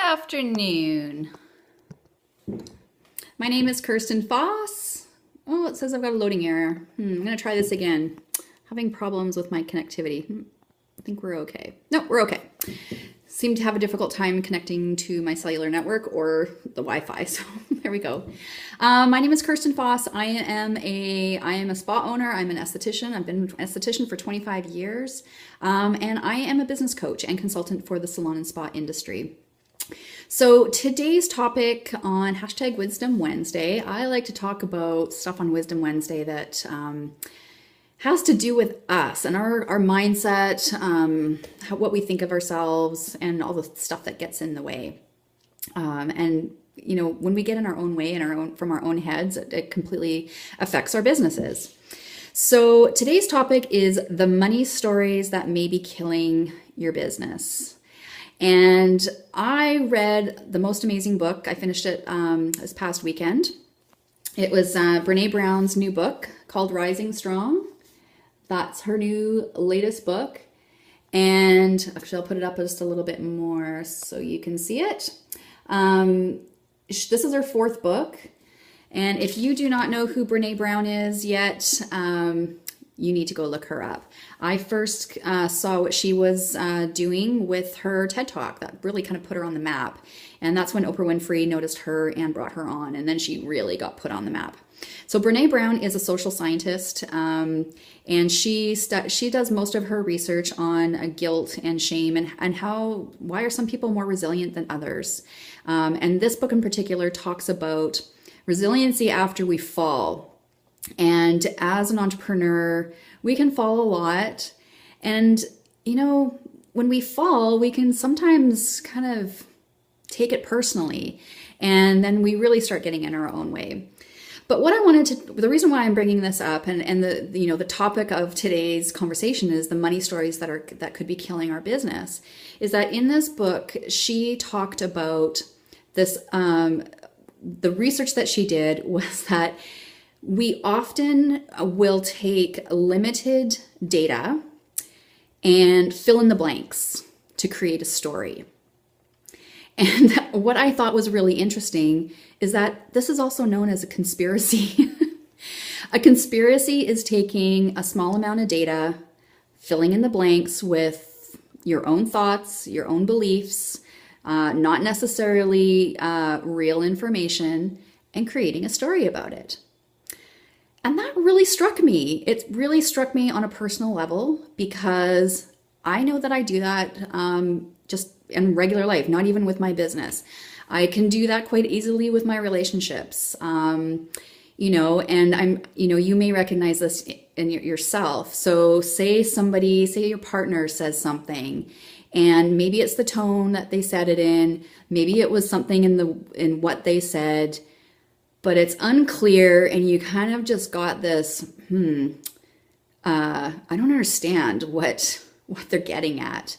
afternoon. My name is Kirsten Foss. Oh, it says I've got a loading error. I'm going to try this again. Having problems with my connectivity. I think we're okay. No, we're okay. Seem to have a difficult time connecting to my cellular network or the Wi-Fi. So there we go. My name is Kirsten Foss. I am a spa owner. I'm an esthetician. I've been an esthetician for 25 years. And I am a business coach and consultant for the salon and spa industry. So today's topic on hashtag Wisdom Wednesday, I like to talk about stuff on Wisdom Wednesday that has to do with us and our mindset, what we think of ourselves, and all the stuff that gets in the way. And you know, when we get in our own way and from our own heads, it completely affects our businesses. So today's topic is the money stories that may be killing your business. And I read the most amazing book. I finished it this past weekend. It was Brene Browns' new book called Rising Strong. That's her new latest book. And actually, I'll put it up just a little bit more so you can see it. This is her fourth book. And if you do not know who Brene Brown is yet, you need to go look her up. I first saw what she was doing with her TED Talk. That really kind of put her on the map. And that's when Oprah Winfrey noticed her and brought her on. And then she really got put on the map. So Brene Brown is a social scientist, and she does most of her research on guilt and shame and why are some people more resilient than others. And this book in particular talks about resiliency after we fall. And as an entrepreneur, we can fall a lot. And, you know, when we fall, we can sometimes kind of take it personally. And then we really start getting in our own way. But what I wanted to, the reason why I'm bringing this up and the topic of today's conversation is the money stories that could be killing our business, is that in this book, she talked about this, the research that she did was that we often will take limited data and fill in the blanks to create a story. And what I thought was really interesting is that this is also known as a conspiracy. A conspiracy is taking a small amount of data, filling in the blanks with your own thoughts, your own beliefs, not necessarily real information, and creating a story about it. And that really struck me. It really struck me on a personal level because I know that I do that just in regular life, not even with my business. I can do that quite easily with my relationships, and you may recognize this in yourself. So say your partner says something, and maybe it's the tone that they said it in, maybe it was something in what they said, but it's unclear, and you kind of just got this, I don't understand what they're getting at.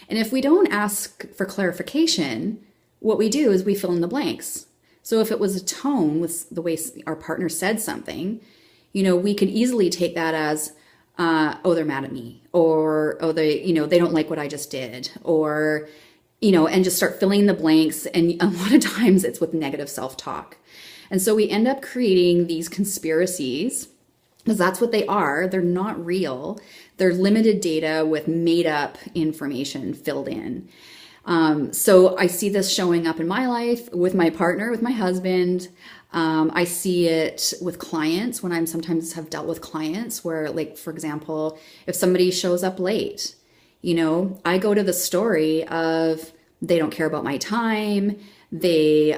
And if we don't ask for clarification, what we do is we fill in the blanks. So if it was a tone with the way our partner said something, we could easily take that as, oh, they're mad at me, or, oh, they don't like what I just did, or, and just start filling the blanks. And a lot of times it's with negative self-talk. And so we end up creating these conspiracies because that's what they are. They're not real. They're limited data with made up information filled in. So I see this showing up in my life with my partner, with my husband. I see it with clients when I sometimes have dealt with clients where, like, for example, if somebody shows up late, I go to the story of they don't care about my time. They're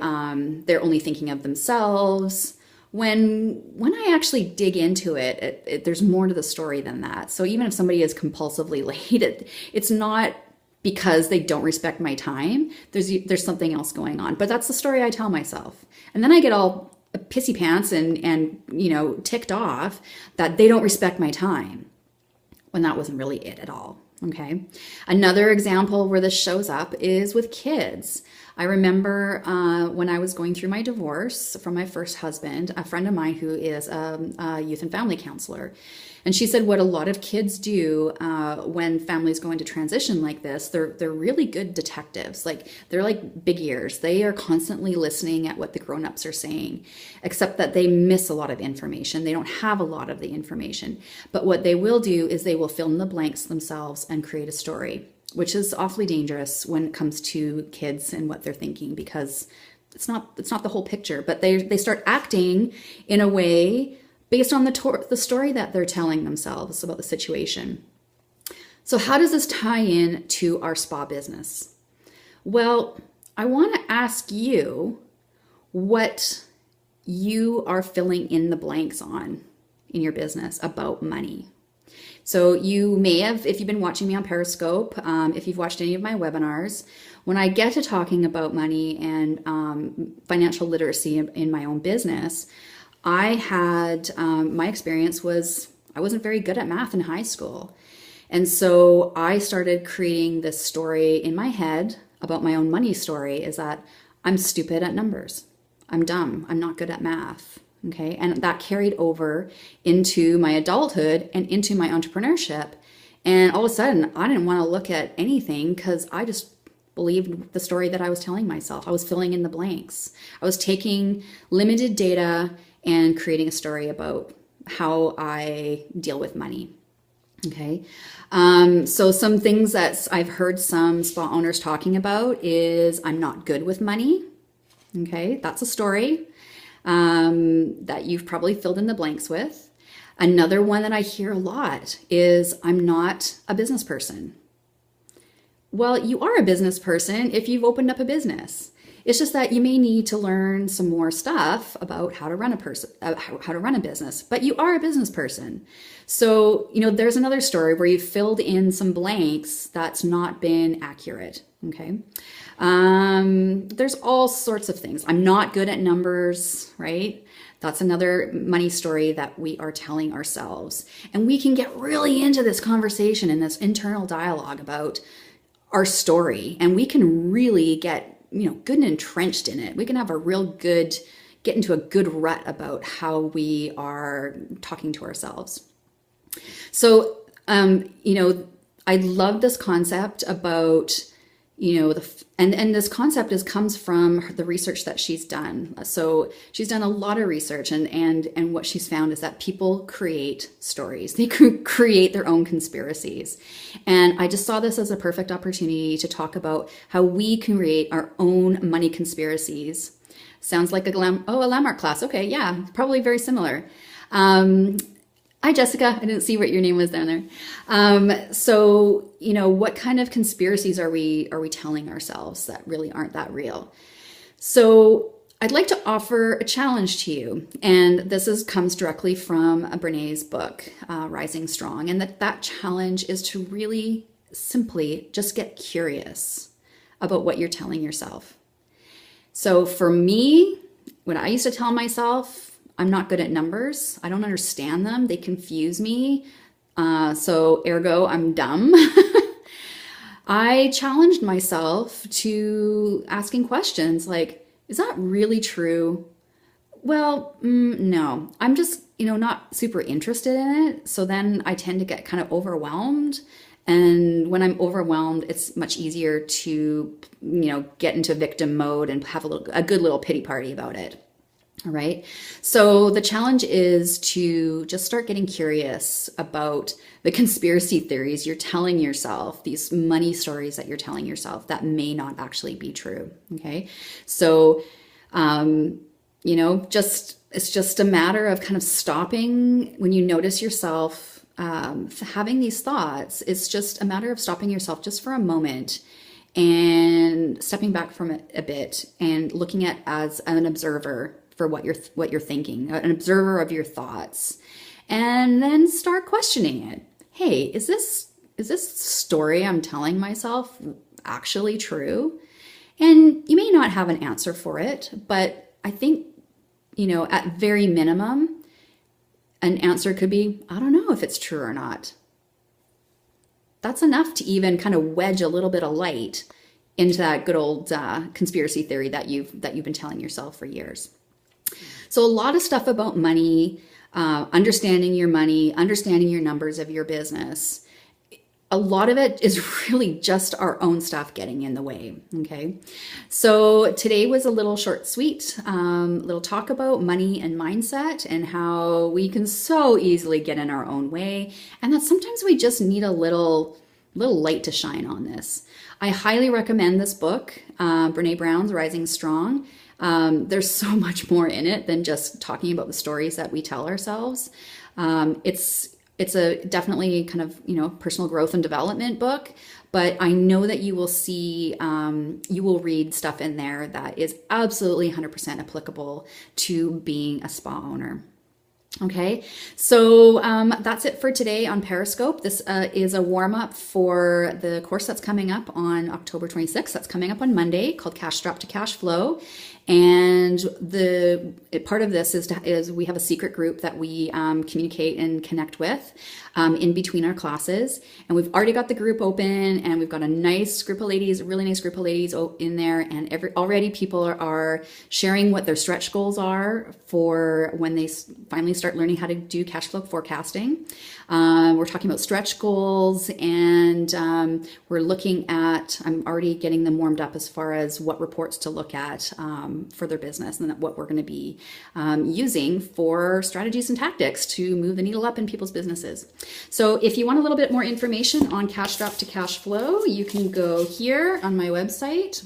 only thinking of themselves. When I actually dig into it, there's more to the story than that. So even if somebody is compulsively late, it's not because they don't respect my time. There's something else going on. But that's the story I tell myself. And then I get all pissy pants and ticked off that they don't respect my time, when that wasn't really it at all. Okay. Another example where this shows up is with kids. I remember when I was going through my divorce from my first husband, a friend of mine who is a youth and family counselor. And she said what a lot of kids do when families go into transition like this, they're really good detectives. Like they're like big ears. They are constantly listening at what the grown-ups are saying, except that they miss a lot of information. They don't have a lot of the information. But what they will do is they will fill in the blanks themselves and create a story, which is awfully dangerous when it comes to kids and what they're thinking, because it's not the whole picture. But they start acting in a way based on the story that they're telling themselves about the situation. So how does this tie in to our spa business? Well, I want to ask you what you are filling in the blanks on in your business about money. So you may have, if you've been watching me on Periscope, if you've watched any of my webinars, when I get to talking about money and financial literacy in my own business, I had, my experience was I wasn't very good at math in high school. And so I started creating this story in my head about my own money story, is that I'm stupid at numbers. I'm dumb. I'm not good at math. Okay. And that carried over into my adulthood and into my entrepreneurship. And all of a sudden, I didn't want to look at anything because I just believed the story that I was telling myself. I was filling in the blanks. I was taking limited data and creating a story about how I deal with money. Okay. So some things that I've heard some spa owners talking about is I'm not good with money. Okay. That's a story that you've probably filled in the blanks with. Another one that I hear a lot is I'm not a business person. Well, you are a business person if you've opened up a business. It's just that you may need to learn some more stuff about how to run a business, but you are a business person. So, there's another story where you filled in some blanks that's not been accurate. Okay. There's all sorts of things. I'm not good at numbers, right? That's another money story that we are telling ourselves. And we can get really into this conversation and this internal dialogue about our story, and we can really get good and entrenched in it. We can have get into a good rut about how we are talking to ourselves. So, I love this concept about, and this concept comes from the research that she's done. So she's done a lot of research, and what she's found is that people create stories. They create their own conspiracies. And I just saw this as a perfect opportunity to talk about how we can create our own money conspiracies. Sounds like a landmark class. Okay, yeah, probably very similar. Hi, Jessica. I didn't see what your name was down there. So, what kind of conspiracies are we telling ourselves that really aren't that real? So I'd like to offer a challenge to you. And this comes directly from Brene's book, Rising Strong. And that challenge is to really simply just get curious about what you're telling yourself. So for me, when I used to tell myself, I'm not good at numbers, I don't understand them, they confuse me, so ergo, I'm dumb. I challenged myself to asking questions like, is that really true? Well, no, I'm just, not super interested in it. So then I tend to get kind of overwhelmed. And when I'm overwhelmed, it's much easier to, get into victim mode and have a good little pity party about it. All right. So the challenge is to just start getting curious about the conspiracy theories you're telling yourself, these money stories that you're telling yourself that may not actually be true. Okay. So, it's just a matter of kind of stopping when you notice yourself having these thoughts. It's just a matter of stopping yourself just for a moment and stepping back from it a bit and looking at as an observer for what you're thinking, an observer of your thoughts, and then start questioning it. Hey, is this story I'm telling myself actually true? And you may not have an answer for it, but I think, at very minimum, an answer could be, I don't know if it's true or not. That's enough to even kind of wedge a little bit of light into that good old conspiracy theory that you've been telling yourself for years. So a lot of stuff about money, understanding your money, understanding your numbers of your business. A lot of it is really just our own stuff getting in the way. Okay. So today was a little short, sweet, little talk about money and mindset and how we can so easily get in our own way. And that sometimes we just need a little light to shine on this. I highly recommend this book, Brene Browns, Rising Strong. There's so much more in it than just talking about the stories that we tell ourselves. It's a definitely kind of, personal growth and development book, but I know that you will see, you will read stuff in there that is absolutely 100% applicable to being a spa owner. Okay, so that's it for today on Periscope. This is a warm-up for the course that's coming up on October 26th. That's coming up on Monday, called Cash Strap to Cash Flow. And part of this is we have a secret group that we communicate and connect with in between our classes. And we've already got the group open, and we've got a nice group of ladies, a really nice group of ladies in there. And already people are sharing what their stretch goals are for when they finally start learning how to do cash flow forecasting. We're talking about stretch goals, and we're looking at, I'm already getting them warmed up as far as what reports to look at for their business, and what we're going to be using for strategies and tactics to move the needle up in people's businesses. So if you want a little bit more information on Cash Strap to Cash Flow, you can go here on my website,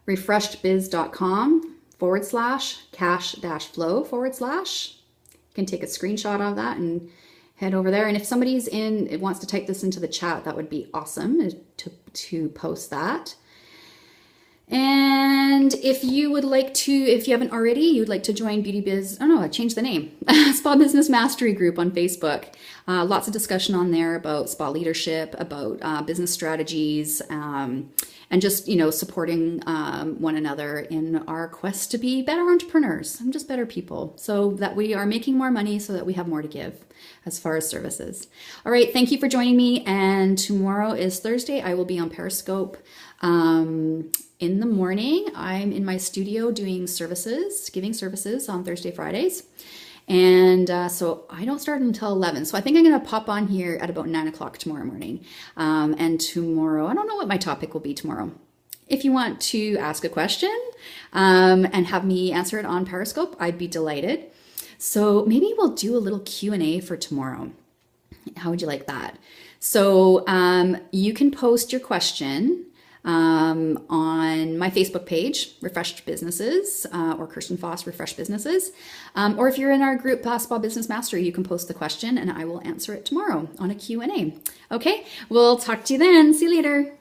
refreshedbiz.com/cash-flow/. You can take a screenshot of that and head over there. And if somebody's wants to type this into the chat, that would be awesome to post that. And if you would like to, if you haven't already, you'd like to join Beauty Biz, I changed the name, Spa Business Mastery Group on Facebook. Lots of discussion on there about spa leadership, about business strategies, and just, supporting one another in our quest to be better entrepreneurs and just better people, so that we are making more money, so that we have more to give as far as services. All right, thank you for joining me. And tomorrow is Thursday. I will be on Periscope in the morning. I'm in my studio doing services, giving services on Thursday, Fridays. And so I don't start until 11. So I think I'm going to pop on here at about 9 o'clock tomorrow morning. And tomorrow, I don't know what my topic will be tomorrow. If you want to ask a question and have me answer it on Periscope, I'd be delighted. So maybe we'll do a little Q&A for tomorrow. How would you like that? So you can post your question on my Facebook page, Refreshed Businesses, or Kirsten Foss, Refreshed Businesses. Or if you're in our group, Spa Business Mastery, you can post the question and I will answer it tomorrow on a Q&A. Okay, we'll talk to you then. See you later.